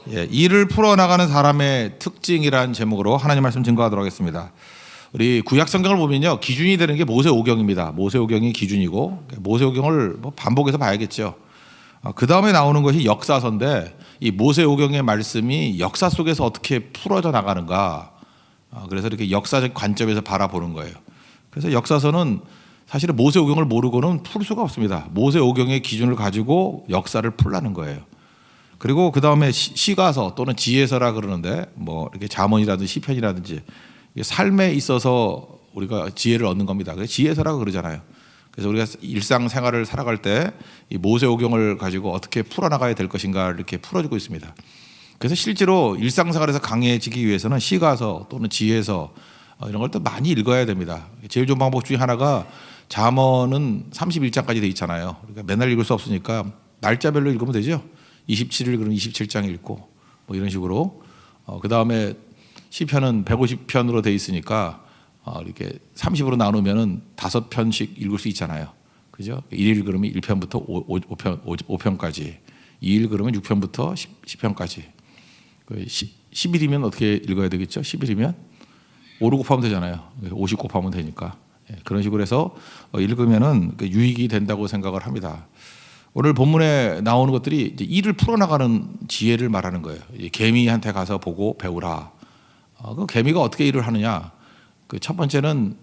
예, 일을 풀어나가는 사람의 특징이라는 제목으로 하나님 말씀 증거하도록 하겠습니다. 우리 구약 성경을 보면요, 기준이 되는 게 모세오경입니다. 모세오경이 기준이고 모세오경을 반복해서 봐야겠죠. 그 다음에 나오는 것이 역사서인데 이 모세오경의 말씀이 역사 속에서 어떻게 풀어져 나가는가. 그래서 이렇게 역사적 관점에서 바라보는 거예요. 그래서 역사서는 사실은 모세오경을 모르고는 풀 수가 없습니다. 모세오경의 기준을 가지고 역사를 풀라는 거예요. 그리고 그 다음에 시가서 또는 지혜서라 그러는데 뭐 이렇게 잠언이라든지 시편이라든지 삶에 있어서 우리가 지혜를 얻는 겁니다. 그래서 지혜서라고 그러잖아요. 그래서 우리가 일상생활을 살아갈 때 이 모세오경을 가지고 어떻게 풀어나가야 될 것인가를 이렇게 풀어주고 있습니다. 그래서 실제로 일상생활에서 강해지기 위해서는 시가서 또는 지혜서 이런 걸 또 많이 읽어야 됩니다. 제일 좋은 방법 중에 하나가 잠언은 31장까지 돼 있잖아요. 그러니까 맨날 읽을 수 없으니까 날짜별로 읽으면 되죠. 27일 그러면 27장 읽고 뭐 이런 식으로 그 다음에 시편은 150편으로 돼 있으니까 이렇게 30으로 나누면은 5편씩 읽을 수 있잖아요. 그죠? 1일 그러면 1편부터 5편까지, 2일 그러면 6편부터 10편까지. 10일이면 어떻게 읽어야 되겠죠? 10일이면 5로 곱하면 되잖아요. 50 곱하면 되니까. 그런 식으로 해서 읽으면은 유익이 된다고 생각을 합니다. 오늘 본문에 나오는 것들이 이제 일을 풀어나가는 지혜를 말하는 거예요. 개미한테 가서 보고 배우라. 그 개미가 어떻게 일을 하느냐? 그 첫 번째는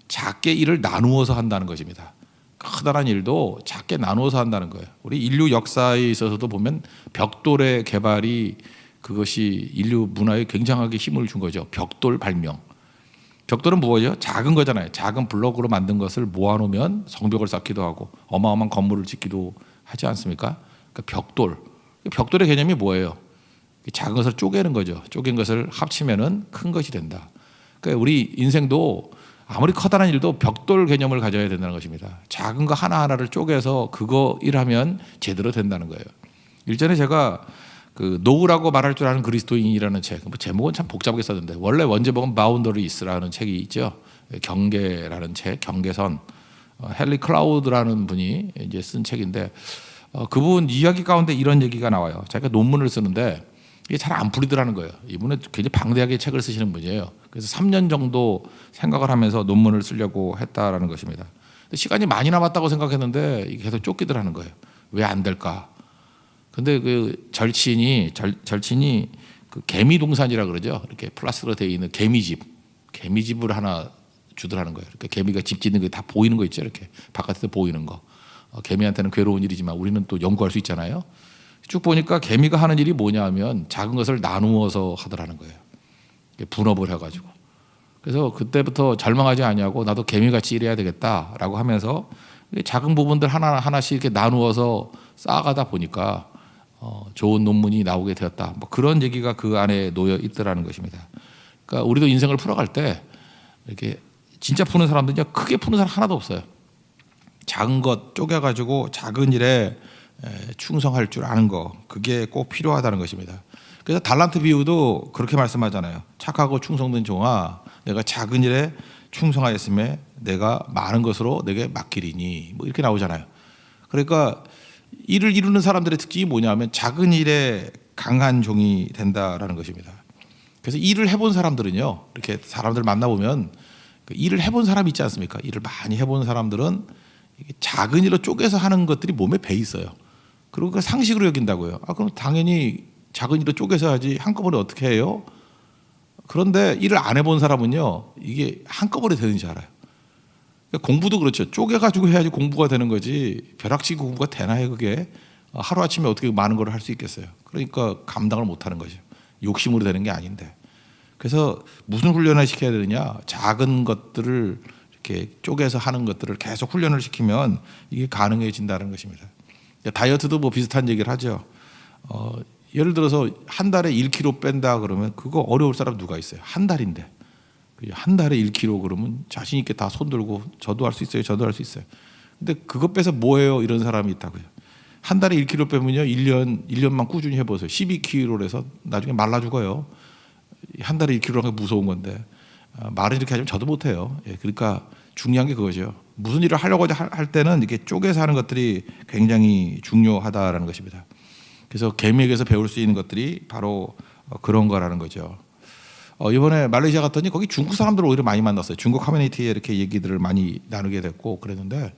작게 일을 나누어서 한다는 것입니다. 커다란 일도 작게 나누어서 한다는 거예요. 우리 인류 역사에 있어서도 보면 벽돌의 개발이 그것이 인류 문화에 굉장하게 힘을 준 거죠. 벽돌 발명. 벽돌은 뭐죠? 작은 거잖아요. 작은 블록으로 만든 것을 모아놓으면 성벽을 쌓기도 하고 어마어마한 건물을 짓기도 하지 않습니까? 그러니까 벽돌의 개념이 뭐예요? 작은 것을 쪼개는 거죠. 쪼갠 것을 합치면은 큰 것이 된다. 그러니까 우리 인생도 아무리 커다란 일도 벽돌 개념을 가져야 된다는 것입니다. 작은 거 하나하나를 쪼개서 그거 일하면 제대로 된다는 거예요. 일전에 제가 그 노우라고 말할 줄 아는 그리스도인이라는 책, 뭐 제목은 참 복잡하게 썼는데 원래 원제목은 바운더리스라는 책이 있죠. 경계라는 책, 경계선. 헨리 클라우드라는 분이 이제 쓴 책인데 그분 이야기 가운데 이런 얘기가 나와요. 자기가 논문을 쓰는데 이게 잘 안 풀리더라는 거예요. 이분은 굉장히 방대하게 책을 쓰시는 분이에요. 그래서 3년 정도 생각을 하면서 논문을 쓰려고 했다라는 것입니다. 시간이 많이 남았다고 생각했는데 이게 계속 쫓기더라는 거예요. 왜 안 될까? 근데 그 절친이 그 개미동산이라 그러죠. 이렇게 플라스틱으로 되어 있는 개미집을 하나 주더라는 거예요. 그러니까 개미가 집 짓는 게 다 보이는 거 있죠. 이렇게 바깥에서 보이는 거. 개미한테는 괴로운 일이지만 우리는 또 연구할 수 있잖아요. 쭉 보니까 개미가 하는 일이 뭐냐 하면 작은 것을 나누어서 하더라는 거예요. 분업을 해가지고. 그래서 그때부터 절망하지 아니하고 나도 개미같이 일해야 되겠다라고 하면서 작은 부분들 하나씩 이렇게 나누어서 쌓아가다 보니까 좋은 논문이 나오게 되었다. 뭐 그런 얘기가 그 안에 놓여 있더라는 것입니다. 그러니까 우리도 인생을 풀어갈 때 이렇게 진짜 푸는 사람들은요, 크게 푸는 사람 하나도 없어요. 작은 것 쪼개가지고 작은 일에 충성할 줄 아는 거, 그게 꼭 필요하다는 것입니다. 그래서 달란트 비유도 그렇게 말씀하잖아요. 착하고 충성된 종아, 내가 작은 일에 충성하였음에 내가 많은 것으로 내게 맡기리니, 뭐 이렇게 나오잖아요. 그러니까 일을 이루는 사람들의 특징이 뭐냐면 작은 일에 강한 종이 된다라는 것입니다. 그래서 일을 해본 사람들은요, 이렇게 사람들 만나보면 일을 해본 사람 있지 않습니까? 일을 많이 해본 사람들은 작은 일로 쪼개서 하는 것들이 몸에 배 있어요. 그리고 그 상식으로 여긴다고요. 그럼 당연히 작은 일로 쪼개서 하지 한꺼번에 어떻게 해요? 그런데 일을 안 해본 사람은요, 이게 한꺼번에 되는지 알아요. 그러니까 공부도 그렇죠. 쪼개가지고 해야지 공부가 되는 거지. 벼락치기 공부가 되나요, 그게? 하루아침에 어떻게 많은 걸 할 수 있겠어요. 그러니까 감당을 못하는 거죠. 욕심으로 되는 게 아닌데. 그래서 무슨 훈련을 시켜야 되느냐? 작은 것들을 이렇게 쪼개서 하는 것들을 계속 훈련을 시키면 이게 가능해진다는 것입니다. 다이어트도 뭐 비슷한 얘기를 하죠. 예를 들어서 한 달에 1kg 뺀다 그러면 그거 어려울 사람 누가 있어요? 한 달인데. 한 달에 1kg 그러면 자신 있게 다 손들고 저도 할 수 있어요. 저도 할 수 있어요. 근데 그것 빼서 뭐해요? 이런 사람이 있다고요. 한 달에 1kg 빼면요. 1년만 꾸준히 해보세요. 12kg로 해서 나중에 말라 죽어요. 한 달에 1kg라는 게 무서운 건데 말은 이렇게 하지만 저도 못해요. 그러니까 중요한 게 그거죠. 무슨 일을 하려고 할 때는 이렇게 쪼개서 하는 것들이 굉장히 중요하다라는 것입니다. 그래서 개미에게서 배울 수 있는 것들이 바로 그런 거라는 거죠. 이번에 말레이시아 갔더니 거기 중국 사람들을 오히려 많이 만났어요. 중국 커뮤니티에 이렇게 얘기들을 많이 나누게 됐고 그랬는데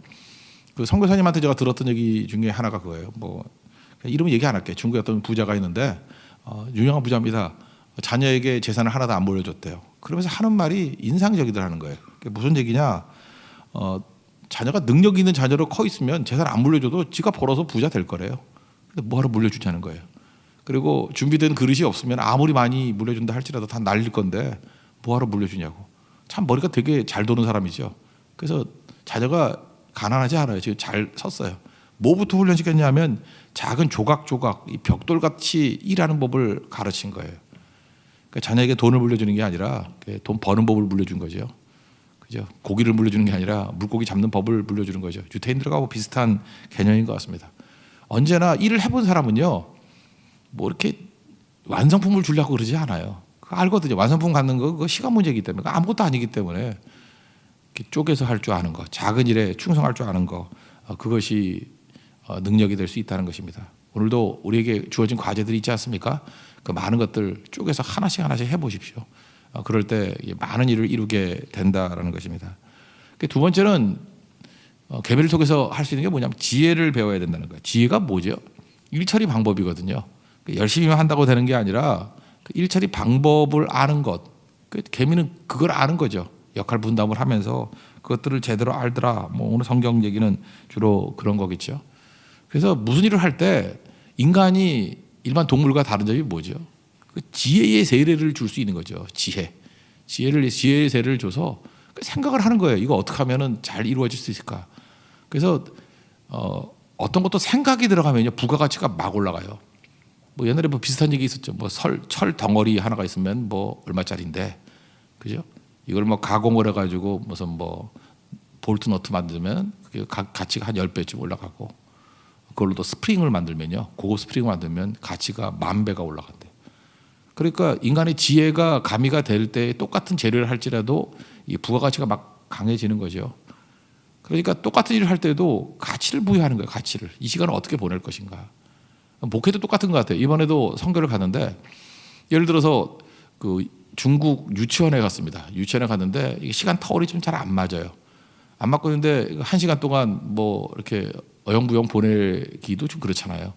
그 선교사님한테 제가 들었던 얘기 중에 하나가 그거예요. 뭐 이름은 얘기 안 할게요. 중국에 어떤 부자가 있는데 유명한 부자입니다. 자녀에게 재산을 하나도 안 물려줬대요. 그러면서 하는 말이 인상적이더라는 거예요. 그게 무슨 얘기냐? 자녀가 능력 있는 자녀로 커 있으면 재산 안 물려줘도 지가 벌어서 부자 될 거래요. 근데 뭐하러 물려주냐는 거예요. 그리고 준비된 그릇이 없으면 아무리 많이 물려준다 할지라도 다 날릴 건데 뭐하러 물려주냐고. 참 머리가 되게 잘 도는 사람이죠. 그래서 자녀가 가난하지 않아요. 지금 잘 섰어요. 뭐부터 훈련시켰냐면 작은 조각조각 이 벽돌같이 일하는 법을 가르친 거예요. 그러니까 자녀에게 돈을 물려주는 게 아니라 돈 버는 법을 물려준 거죠. 그죠? 고기를 물려주는 게 아니라 물고기 잡는 법을 물려주는 거죠. 유태인들하고 비슷한 개념인 것 같습니다. 언제나 일을 해본 사람은요, 뭐 이렇게 완성품을 주려고 그러지 않아요. 그거 알거든요. 완성품 갖는 거 그거 시간 문제이기 때문에 그거 아무것도 아니기 때문에 이렇게 쪼개서 할 줄 아는 거, 작은 일에 충성할 줄 아는 거, 그것이 능력이 될 수 있다는 것입니다. 오늘도 우리에게 주어진 과제들이 있지 않습니까? 그 많은 것들 쪼개서 하나씩 해보십시오. 그럴 때 많은 일을 이루게 된다라는 것입니다. 두 번째는 개미를 통해서 할 수 있는 게 뭐냐면 지혜를 배워야 된다는 거예요. 지혜가 뭐죠? 일처리 방법이거든요. 열심히만 한다고 되는 게 아니라 일처리 방법을 아는 것. 개미는 그걸 아는 거죠. 역할 분담을 하면서 그것들을 제대로 알더라. 뭐 오늘 성경 얘기는 주로 그런 거겠죠. 그래서 무슨 일을 할 때 인간이 일반 동물과 다른 점이 뭐죠? 그 지혜의 세례를 줄 수 있는 거죠. 지혜의 세례를 줘서 생각을 하는 거예요. 이거 어떻게 하면은 잘 이루어질 수 있을까? 그래서 어떤 것도 생각이 들어가면요 부가가치가 막 올라가요. 뭐 옛날에 뭐 비슷한 얘기 있었죠. 뭐 철 덩어리 하나가 있으면 뭐 얼마짜리인데, 그죠? 이걸 뭐 가공을 해가지고 무슨 뭐 볼트 너트 만들면 그게 가치가 한 10배쯤 올라가고, 그걸로 또 스프링을 만들면요, 고급 스프링을 만들면 가치가 10,000배가 올라간대요. 그러니까 인간의 지혜가 가미가 될 때 똑같은 재료를 할지라도 이 부가가치가 막 강해지는 거죠. 그러니까 똑같은 일을 할 때도 가치를 부여하는 거예요. 가치를. 이 시간을 어떻게 보낼 것인가. 목회도 똑같은 것 같아요. 이번에도 선교를 갔는데 예를 들어서 그 중국 유치원에 갔습니다. 유치원에 갔는데 이게 시간 터울이 좀 잘 안 맞아요. 안 맞고 있는데 1시간 동안 뭐 이렇게 어영부영 보내기도 좀 그렇잖아요.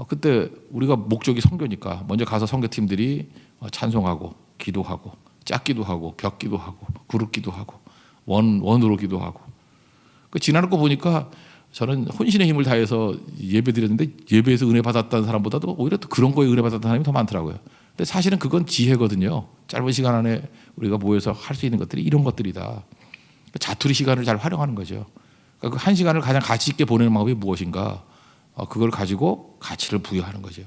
그때 우리가 목적이 선교니까 먼저 가서 선교팀들이 찬송하고 기도하고 짝기도 하고 벽기도 하고 그룹기도 하고 원으로 기도하고. 지나는 거 보니까 저는 혼신의 힘을 다해서 예배 드렸는데 예배에서 은혜 받았다는 사람보다도 오히려 또 그런 거에 은혜 받았다는 사람이 더 많더라고요. 근데 사실은 그건 지혜거든요. 짧은 시간 안에 우리가 모여서 할 수 있는 것들이 이런 것들이다. 자투리 시간을 잘 활용하는 거죠. 그러니까 그 1시간을 가장 가치 있게 보내는 방법이 무엇인가? 그걸 가지고 가치를 부여하는 거죠.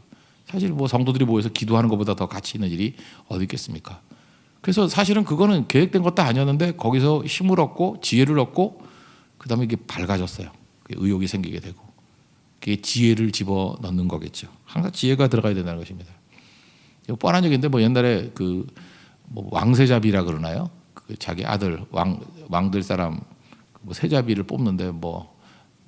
사실 뭐 성도들이 모여서 기도하는 것보다 더 가치 있는 일이 어디 있겠습니까? 그래서 사실은 그거는 계획된 것도 아니었는데 거기서 힘을 얻고 지혜를 얻고 그다음에 이게 밝아졌어요. 의욕이 생기게 되고 그게 지혜를 집어넣는 거겠죠. 항상 지혜가 들어가야 된다는 것입니다. 뻔한 얘기인데 뭐 옛날에 그 뭐 왕세자비라 그러나요? 그 자기 아들 왕들 사람 뭐 세자비를 뽑는데 뭐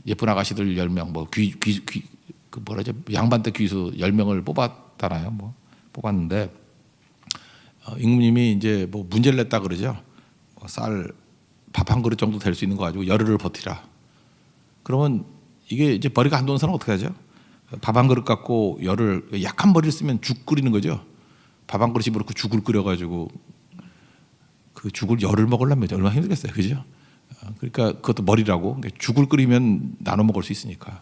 예쁜 아가씨들 10명 뭐 그 뭐라죠? 양반대 귀수 10명을 뽑았잖아요. 뭐 뽑았는데 임금님이 이제 뭐 문제를 냈다 그러죠. 뭐 쌀 밥 한 그릇 정도 될 수 있는 거 가지고 열흘을 버티라. 그러면 이게 이제 머리가 안 도는 사람은 어떻게 하죠? 밥 한 그릇 갖고 열을 약한 머리를 쓰면 죽 끓이는 거죠. 밥 한 그릇 집어넣고 죽을 끓여가지고 그 죽을 열을 먹으려면 얼마나 힘들겠어요, 그죠? 그러니까 그것도 머리라고 죽을 끓이면 나눠 먹을 수 있으니까.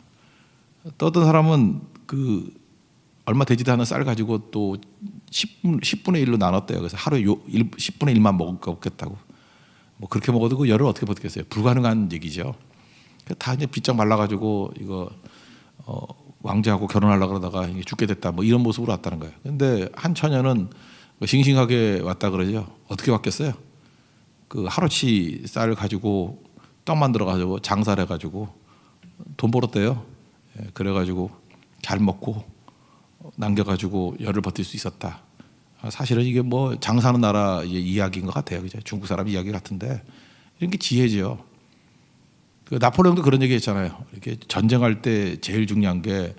또 어떤 사람은 그 얼마 되지도 않은 쌀 가지고 또 10분의 1로 나눴대요. 그래서 하루에 10분의 1만 먹겠다고. 뭐 그렇게 먹어도 그 열을 어떻게 버티겠어요? 불가능한 얘기죠. 다 이제 비쩍 말라가지고 이거 왕자하고 결혼하려고 그러다가 죽게 됐다 뭐 이런 모습으로 왔다는 거예요. 근데 한 처녀는 싱싱하게 왔다 그러죠. 어떻게 왔겠어요? 그 하루치 쌀 가지고 떡 만들어 가지고 장사를 해가지고 돈 벌었대요. 그래가지고 잘 먹고 남겨가지고 열을 버틸 수 있었다. 사실은 이게 뭐 장사하는 나라 이야기인 것 같아요. 그죠? 중국 사람 이야기 같은데 이런 게 지혜죠. 그 나폴레옹도 그런 얘기 했잖아요. 이렇게 전쟁할 때 제일 중요한 게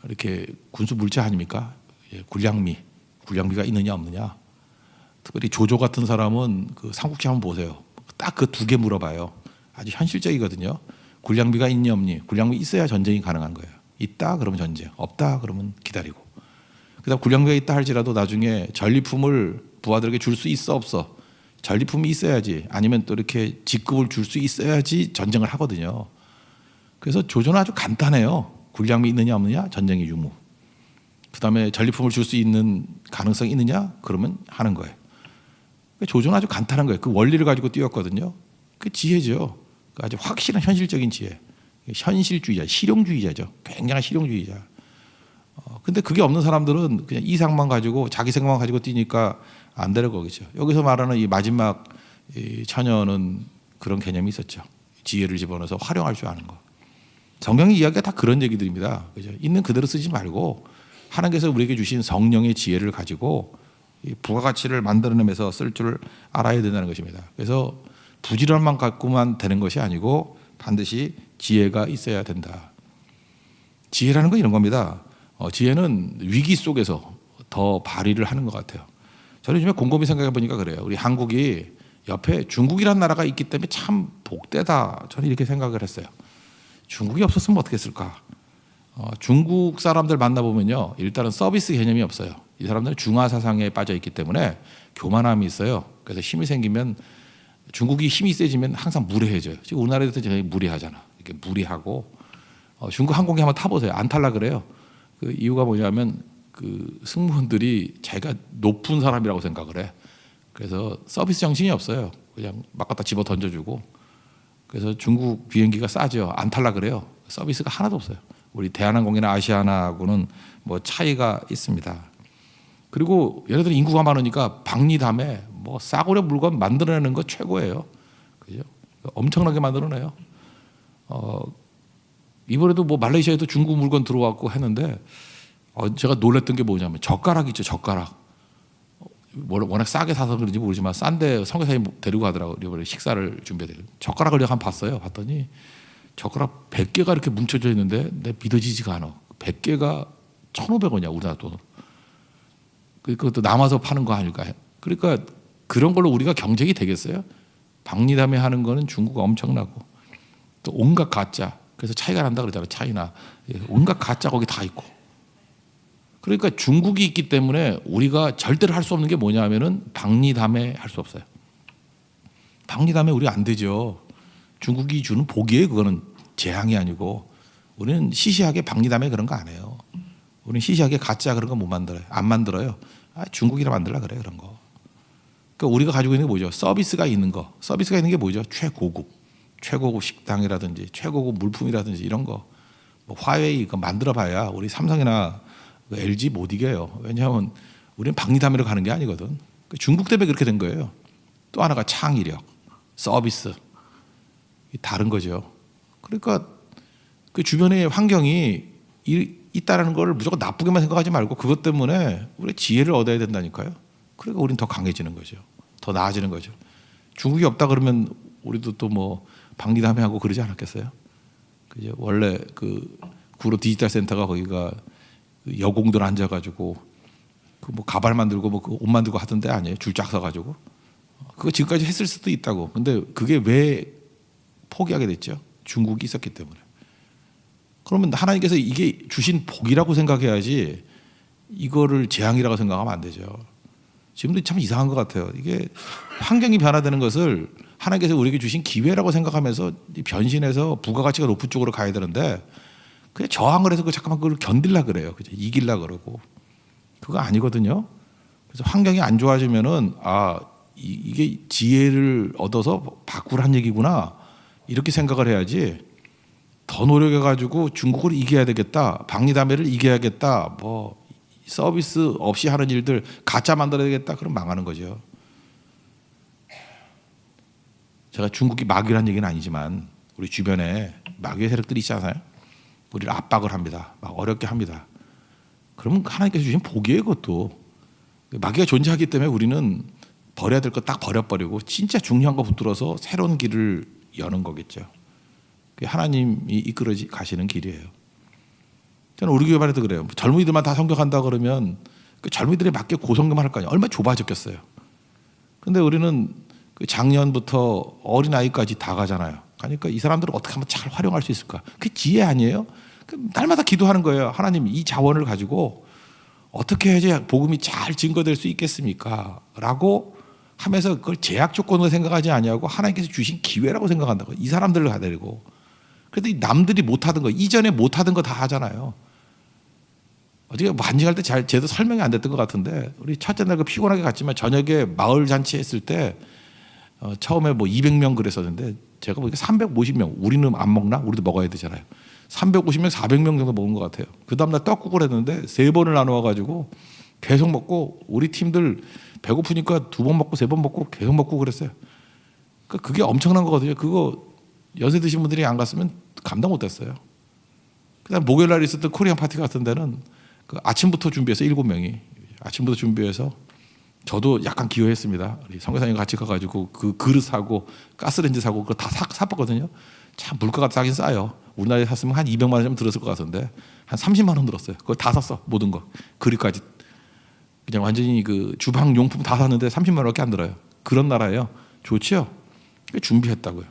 이렇게 군수 물자 아닙니까? 군량미가 있느냐 없느냐. 특별히 조조 같은 사람은 그 삼국지 한번 보세요. 딱 그 두 개 물어봐요. 아주 현실적이거든요. 군량미가 있니 없니. 군량미 있어야 전쟁이 가능한 거예요. 있다 그러면 전쟁, 없다 그러면 기다리고. 그다음 군량미가 있다 할지라도 나중에 전리품을 부하들에게 줄 수 있어 없어. 전리품이 있어야지, 아니면 또 이렇게 직급을 줄 수 있어야지 전쟁을 하거든요. 그래서 조조는 아주 간단해요. 군량미 있느냐 없느냐, 전쟁의 유무. 그다음에 전리품을 줄 수 있는 가능성이 있느냐, 그러면 하는 거예요. 조조는 아주 간단한 거예요. 그 원리를 가지고 뛰었거든요. 그 지혜죠. 아주 확실한 현실적인 지혜. 현실주의자, 실용주의자죠. 굉장한 실용주의자. 근데 그게 없는 사람들은 그냥 이상만 가지고 자기 생각만 가지고 뛰니까 안 되는 거겠죠. 여기서 말하는 이 마지막 이 처녀는 그런 개념이 있었죠. 지혜를 집어넣어서 활용할 줄 아는 거. 성경의 이야기가 다 그런 얘기들입니다. 그죠? 있는 그대로 쓰지 말고 하나님께서 우리에게 주신 성령의 지혜를 가지고 이 부가가치를 만들어내면서 쓸 줄 알아야 된다는 것입니다. 그래서 부지런만 갖고만 되는 것이 아니고 반드시 지혜가 있어야 된다. 지혜라는 건 이런 겁니다. 지혜는 위기 속에서 더 발휘를 하는 것 같아요. 저는 요즘에 곰곰이 생각해 보니까 그래요. 우리 한국이 옆에 중국이라는 나라가 있기 때문에 참 복되다. 저는 이렇게 생각을 했어요. 중국이 없었으면 어떻게 했을까? 중국 사람들 만나보면요, 일단은 서비스 개념이 없어요. 이 사람들은 중화 사상에 빠져 있기 때문에 교만함이 있어요. 그래서 힘이 생기면, 중국이 힘이 세지면 항상 무례해져요. 지금 우리나라에도 되게 무례하잖아. 이렇게 무례하고. 중국 항공기 한번 타보세요. 안 탈라 그래요. 그 이유가 뭐냐면 그 승무원들이 자기가 높은 사람이라고 생각을 해. 그래서 서비스 정신이 없어요. 그냥 막 갖다 집어 던져주고. 그래서 중국 비행기가 싸죠. 안 탈라 그래요. 서비스가 하나도 없어요. 우리 대한항공이나 아시아나하고는 뭐 차이가 있습니다. 그리고 얘네들 인구가 많으니까 박리담에 뭐 싸구려 물건 만들어내는 거 최고예요. 그죠? 엄청나게 만들어내요. 이번에도 뭐 말레이시아에도 중국 물건 들어왔고 했는데 제가 놀랬던 게 뭐냐면 젓가락 있죠, 젓가락. 워낙 싸게 사서 그런지 모르지만 싼데 선교사님 데리고 가더라고요. 이번에 식사를 준비해야 돼요. 젓가락을 내가 한번 봤어요. 봤더니 젓가락 100개가 이렇게 뭉쳐져 있는데 내 믿어지지가 않아. 100개가 1,500원이야, 우리나라 돈. 그것도 남아서 파는 거 아닐까. 그러니까 그런 걸로 우리가 경쟁이 되겠어요? 박리담회 하는 거는 중국가 엄청나고 또 온갖 가짜. 그래서 차이가 난다 그러잖아요. 차이나 온갖 가짜 거기 다 있고. 그러니까 중국이 있기 때문에 우리가 절대로 할 수 없는 게 뭐냐면은 박리담회 할 수 없어요. 박리담회 우리 안 되죠. 중국이 주는 복이에요. 그거는 재앙이 아니고. 우리는 시시하게 박리담회 그런 거 안 해요. 우리는 시시하게 가짜 그런 거 못 만들어요. 안 만들어요. 중국이라 만들라 그래 그런 거. 그러니까 우리가 가지고 있는 게 뭐죠? 서비스가 있는 거. 서비스가 있는 게 뭐죠? 최고급 식당이라든지 최고급 물품이라든지 이런 거. 뭐 화웨이 그 만들어봐야 우리 삼성이나 LG 못 이겨요. 왜냐하면 우리는 박리담회로 가는 게 아니거든. 중국 때문에 그렇게 된 거예요. 또 하나가 창의력, 서비스. 다른 거죠. 그러니까 그 주변의 환경이 있다라는 걸 무조건 나쁘게만 생각하지 말고 그것 때문에 우리 지혜를 얻어야 된다니까요. 그러니까 우리는 더 강해지는 거죠. 더 나아지는 거죠. 중국이 없다 그러면 우리도 또 뭐 박리담회 하고 그러지 않았겠어요? 그죠? 원래 그 구로 디지털 센터가 거기가 여공들 앉아가지고 그 뭐 가발 만들고 뭐 옷 만들고 하던데 아니에요? 줄 쫙 서가지고 그거 지금까지 했을 수도 있다고. 근데 그게 왜 포기하게 됐죠? 중국이 있었기 때문에. 그러면 하나님께서 이게 주신 복이라고 생각해야지 이거를 재앙이라고 생각하면 안 되죠. 지금도 참 이상한 것 같아요. 이게 환경이 변화되는 것을 하나님께서 우리에게 주신 기회라고 생각하면서 변신해서 부가가치가 높은 쪽으로 가야 되는데 그냥 저항을 해서 잠깐만 그걸 견딜라 그래요. 그죠? 이길라 그러고 그거 아니거든요. 그래서 환경이 안 좋아지면은 이게 지혜를 얻어서 바꾸란 얘기구나 이렇게 생각을 해야지. 더 노력해가지고 중국을 이겨야 되겠다, 박리담회를 이겨야겠다, 뭐 서비스 없이 하는 일들 가짜 만들어야 되겠다, 그럼 망하는 거죠. 제가 중국이 마귀란 얘기는 아니지만 우리 주변에 마귀의 세력들이 있잖아요. 우리를 압박을 합니다. 막 어렵게 합니다. 그러면 하나님께서 주신 복이에요. 그것도 마귀가 존재하기 때문에 우리는 버려야 될 거 딱 버려버리고 진짜 중요한 거 붙들어서 새로운 길을 여는 거겠죠. 그게 하나님이 이끌어 가시는 길이에요. 저는 우리 교회 반에도 그래요. 젊은이들만 다 성경한다 그러면 그 젊은이들에 맞게 고성경만 할 거 아니에요. 얼마나 좁아졌겠어요. 근데 우리는 그 작년부터 어린 아이까지 다 가잖아요. 그러니까 이 사람들을 어떻게 하면 잘 활용할 수 있을까? 그게 지혜 아니에요? 날마다 기도하는 거예요. 하나님 이 자원을 가지고 어떻게 해야지 복음이 잘 증거될 수 있겠습니까? 라고 하면서 그걸 제약 조건으로 생각하지 아니하고 하나님께서 주신 기회라고 생각한다고. 이 사람들을 가데리고. 그런데 남들이 못하던 거, 이전에 못하던 거 다 하잖아요. 어떻게 반증할 때 잘 제대로 설명이 안 됐던 것 같은데 우리 첫째 날 그 피곤하게 갔지만 저녁에 마을 잔치 했을 때 처음에 뭐 200명 그랬었는데 제가 보니까 350명. 우리는 안 먹나? 우리도 먹어야 되잖아요. 350명, 400명 정도 먹은 것 같아요. 그 다음날 떡국을 했는데 3번을 나누어가지고 계속 먹고 우리 팀들 배고프니까 2번 먹고 3번 먹고 계속 먹고 그랬어요. 그러니까 그게 엄청난 거거든요. 그거 연세 드신 분들이 안 갔으면 감당 못했어요. 그다음 목요일 날 있었던 코리안 파티 같은 데는 그 아침부터 준비해서 7명이 아침부터 준비해서 저도 약간 기여했습니다. 우리 선교사님 같이 가가지고 그 그릇 사고 가스레인지 사고 그거 다 샀거든요. 참 물가가 싸긴 싸요. 우리나라에 샀으면 한 200만 원 좀 들었을 것 같은데 한 30만 원 들었어요. 그걸 다 샀어. 모든 거 그릇까지 그냥 완전히 그 주방 용품 다 샀는데 30만 원밖에 안 들어요. 그런 나라예요. 좋죠. 준비했다고요.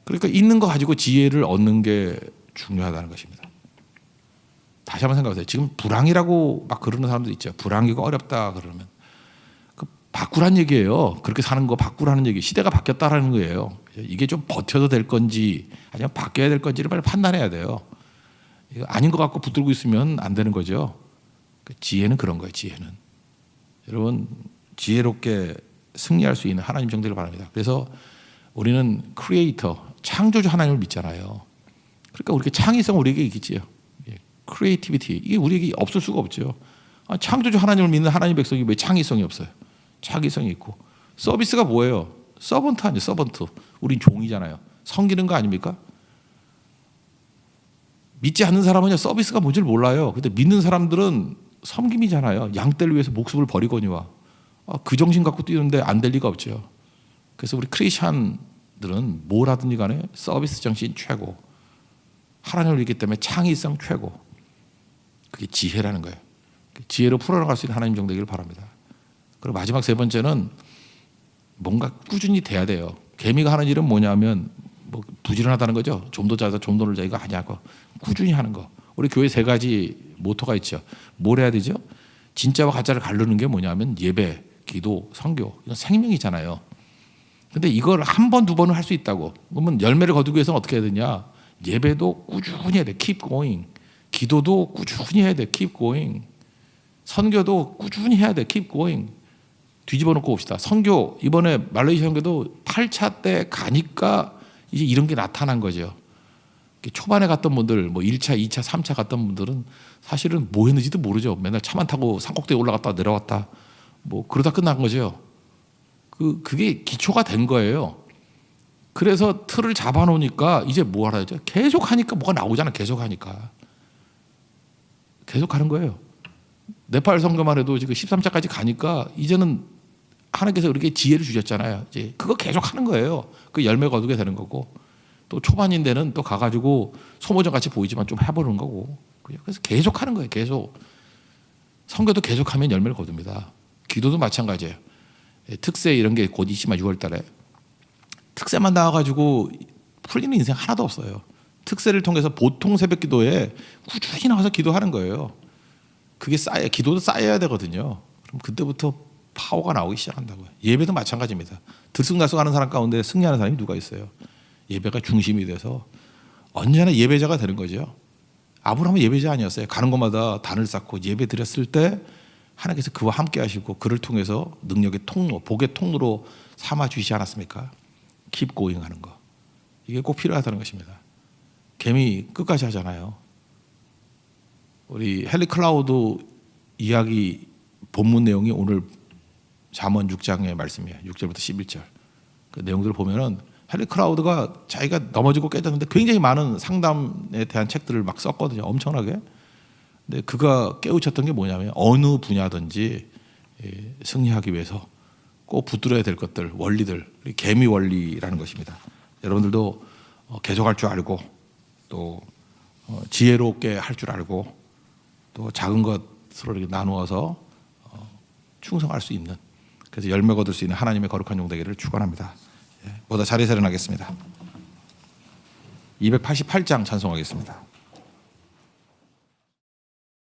그러니까 있는 거 가지고 지혜를 얻는 게 중요하다는 것입니다. 다시 한번 생각해보세요. 지금 불황이라고 막 그러는 사람들 있죠. 불황이고 어렵다 그러면 그 바꾸란 얘기예요. 그렇게 사는 거 바꾸라는 얘기. 시대가 바뀌었다라는 거예요. 이게 좀 버텨도 될 건지 아니면 바뀌어야 될 건지를 빨리 판단해야 돼요. 이거 아닌 것 같고 붙들고 있으면 안 되는 거죠. 지혜는 그런 거예요. 지혜는 여러분 지혜롭게 승리할 수 있는 하나님 정도를 바랍니다. 그래서 우리는 크리에이터 창조주 하나님을 믿잖아요. 그러니까 우리가 창의성 우리에게 있겠지요. 크리에이티비티 이게 우리에게 없을 수가 없죠. 창조주 하나님을 믿는 하나님 백성이 왜 창의성이 없어요? 창의성이 있고 서비스가 뭐예요? 서번트 아니에요? 서번트. 우린 종이잖아요. 섬기는 거 아닙니까? 믿지 않는 사람은 서비스가 뭔지를 몰라요. 근데 믿는 사람들은 섬김이잖아요. 양떼를 위해서 목숨을 버리거니와 그 정신 갖고 뛰는데 안 될 리가 없죠. 그래서 우리 크리스찬들은 뭘 하든지 간에 서비스 정신 최고, 하나님을 믿기 때문에 창의성 최고. 그게 지혜라는 거예요. 지혜로 풀어나갈 수 있는 하나님 정 되기를 바랍니다. 그리고 마지막 세 번째는 뭔가 꾸준히 돼야 돼요. 개미가 하는 일은 뭐냐면 뭐 부지런하다는 거죠. 좀 더 잘해서 좀 더 놀자 이거 아니고 꾸준히 하는 거. 우리 교회 3가지 모토가 있죠. 뭘 해야 되죠? 진짜와 가짜를 가르는 게 뭐냐면 예배, 기도, 선교. 이건 생명이잖아요. 근데 이걸 한 번, 2번을 할 수 있다고. 그러면 열매를 거두기 위해서는 어떻게 해야 되냐? 예배도 꾸준히 해야 돼. Keep going. 기도도 꾸준히 해야 돼. Keep going. 선교도 꾸준히 해야 돼. Keep going. 뒤집어 놓고 봅시다. 선교 이번에 말레이시아 선교도 8차 때 가니까 이제 이런 게 나타난 거죠. 초반에 갔던 분들 뭐 1차, 2차, 3차 갔던 분들은 사실은 뭐 했는지도 모르죠. 맨날 차만 타고 산꼭대기 올라갔다 내려왔다 뭐 그러다 끝난 거죠. 그게 기초가 된 거예요. 그래서 틀을 잡아놓으니까 이제 뭐 하라죠? 계속 하니까 뭐가 나오잖아. 계속 하니까. 계속 하는 거예요. 네팔 선교만 해도 지금 13차까지 가니까 이제는 하나님께서 우리에게 지혜를 주셨잖아요. 이제 그거 계속 하는 거예요. 그 열매 거두게 되는 거고 또 초반인 데는 또 가가지고 소모전 같이 보이지만 좀 해보는 거고 그래서 계속 하는 거예요. 계속. 선교도 계속하면 열매를 거둡니다. 기도도 마찬가지예요. 특세 이런 게 곧 있지만 6월 달에 특세만 나와가지고 풀리는 인생 하나도 없어요. 특세를 통해서 보통 새벽 기도에 꾸준히 나와서 기도하는 거예요. 그게 쌓여, 기도도 쌓여야 되거든요. 그럼 그때부터 파워가 나오기 시작한다고요. 예배도 마찬가지입니다. 들쑥날쑥하는 사람 가운데 승리하는 사람이 누가 있어요? 예배가 중심이 돼서 언제나 예배자가 되는 거죠. 아브라함은 예배자 아니었어요. 가는 곳마다 단을 쌓고 예배 드렸을 때 하나님께서 그와 함께 하시고 그를 통해서 능력의 통로, 복의 통로로 삼아 주시지 않았습니까? Keep going 하는 거. 이게 꼭 필요하다는 것입니다. 개미 끝까지 하잖아요. 우리 헨리 클라우드 이야기 본문 내용이 오늘 잠언 6장의 말씀이에요. 6절부터 11절. 그 내용들을 보면은 헨리 클라우드가 자기가 넘어지고 깨졌는데 굉장히 많은 상담에 대한 책들을 막 썼거든요. 엄청나게. 근데 그가 깨우쳤던 게 뭐냐면 어느 분야든지 승리하기 위해서 꼭 붙들어야 될 것들, 원리들, 개미 원리라는 것입니다. 여러분들도 계속할 줄 알고 또 지혜롭게 할 줄 알고 또 작은 것으로 이렇게 나누어서 충성할 수 있는, 그래서 열매 거둘 수 있는 하나님의 거룩한 종 되기를 축원합니다. 모두 자리에서 일어나겠습니다. 288장 찬송하겠습니다.